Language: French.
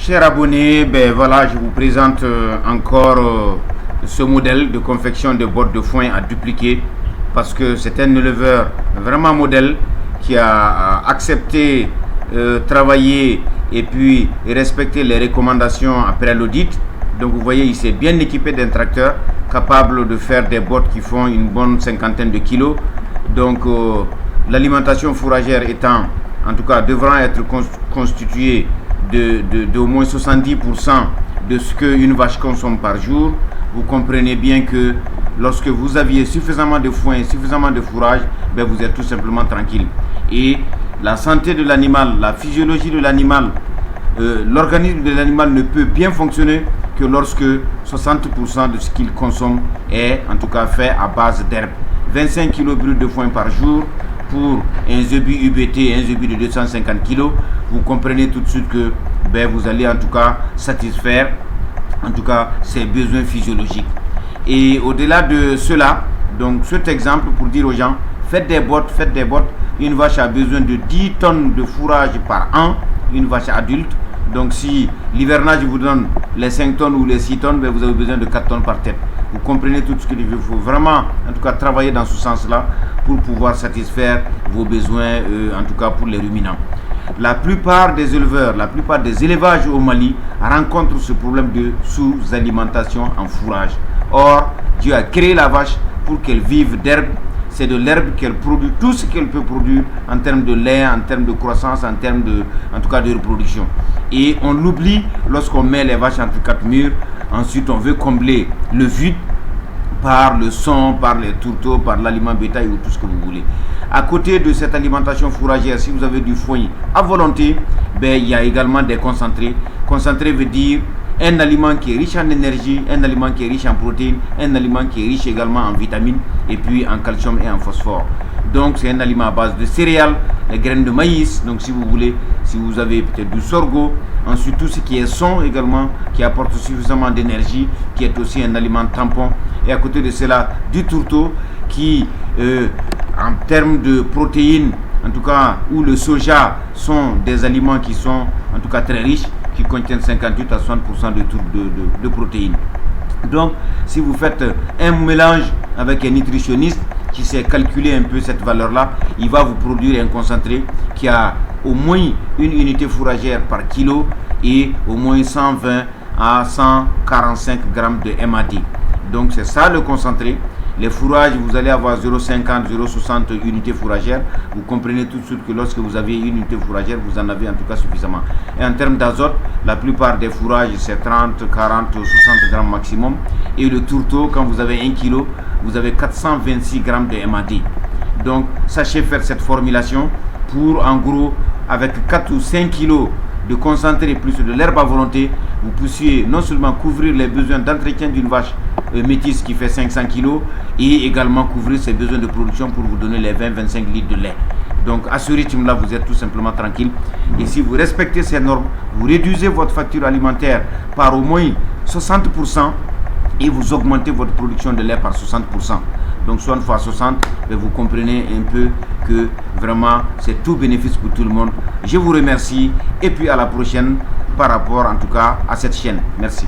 Chers abonnés, voilà, je vous présente encore ce modèle de confection de bottes de foin à dupliquer parce que c'est un éleveur vraiment modèle qui a accepté travailler et puis respecter les recommandations après l'audit. Donc vous voyez, il s'est bien équipé d'un tracteur capable de faire des bottes qui font une bonne cinquantaine de kilos. Donc l'alimentation fourragère étant, en tout cas, devra être constituée de au moins 70% de ce qu'une vache consomme par jour. Vous comprenez bien que lorsque vous aviez suffisamment de foin, suffisamment de fourrage, vous êtes tout simplement tranquille. Et la santé de l'animal, la physiologie de l'animal, l'organisme de l'animal ne peut bien fonctionner que lorsque 60% de ce qu'il consomme est en tout cas fait à base d'herbe. 25 kg brut de foin par jour pour un zébu UBT, un zébu de 250 kg, vous comprenez tout de suite que vous allez en tout cas satisfaire en tout cas ses besoins physiologiques. Et au-delà de cela, donc cet exemple pour dire aux gens, faites des bottes. Une vache a besoin de 10 tonnes de fourrage par an, une vache adulte. Donc si l'hivernage vous donne les 5 tonnes ou les 6 tonnes, vous avez besoin de 4 tonnes par tête. Vous comprenez tout ce qu'il faut vraiment en tout cas travailler dans ce sens-là pour pouvoir satisfaire vos besoins, en tout cas pour les ruminants. La plupart des éleveurs, la plupart des élevages au Mali rencontrent ce problème de sous-alimentation en fourrage. Or, Dieu a créé la vache pour qu'elle vive d'herbe. C'est de l'herbe qu'elle produit tout ce qu'elle peut produire en termes de lait, en termes de croissance, en termes de, en tout cas de reproduction. Et on l'oublie lorsqu'on met les vaches entre quatre murs. Ensuite, on veut combler le vide par le son, par les tourteaux, par l'aliment bétail ou tout ce que vous voulez. À côté de cette alimentation fourragère, si vous avez du foin à volonté, il y a également des concentrés. Concentré veut dire un aliment qui est riche en énergie, un aliment qui est riche en protéines, un aliment qui est riche également en vitamines et puis en calcium et en phosphore. Donc c'est un aliment à base de céréales, les graines de maïs, donc si vous voulez, si vous avez peut-être du sorgho, ensuite tout ce qui est son également, qui apporte suffisamment d'énergie, qui est aussi un aliment tampon, et à côté de cela, du tourteau qui, en termes de protéines, en tout cas, ou le soja, sont des aliments qui sont en tout cas très riches, qui contiennent 58 à 60% de protéines. Donc, si vous faites un mélange avec un nutritionniste qui sait calculer un peu cette valeur-là, il va vous produire un concentré qui a au moins une unité fourragère par kilo et au moins 120 à 145 grammes de MAD. Donc, c'est ça le concentré. Les fourrages, vous allez avoir 0,50, 0,60 unités fourragères. Vous comprenez tout de suite que lorsque vous avez une unité fourragère, vous en avez en tout cas suffisamment. Et en termes d'azote, la plupart des fourrages, c'est 30, 40, 60 grammes maximum. Et le tourteau, quand vous avez 1 kg, vous avez 426 grammes de MAD. Donc, sachez faire cette formulation pour, en gros, avec 4 ou 5 kg de concentré plus de l'herbe à volonté, vous puissiez non seulement couvrir les besoins d'entretien d'une vache métisse qui fait 500 kg et également couvrir ses besoins de production pour vous donner les 20-25 litres de lait. Donc à ce rythme-là, vous êtes tout simplement tranquille. Et si vous respectez ces normes, vous réduisez votre facture alimentaire par au moins 60% et vous augmentez votre production de lait par 60%. Donc 60 fois 60, vous comprenez un peu que vraiment c'est tout bénéfice pour tout le monde. Je vous remercie et puis à la prochaine par rapport en tout cas à cette chaîne. Merci.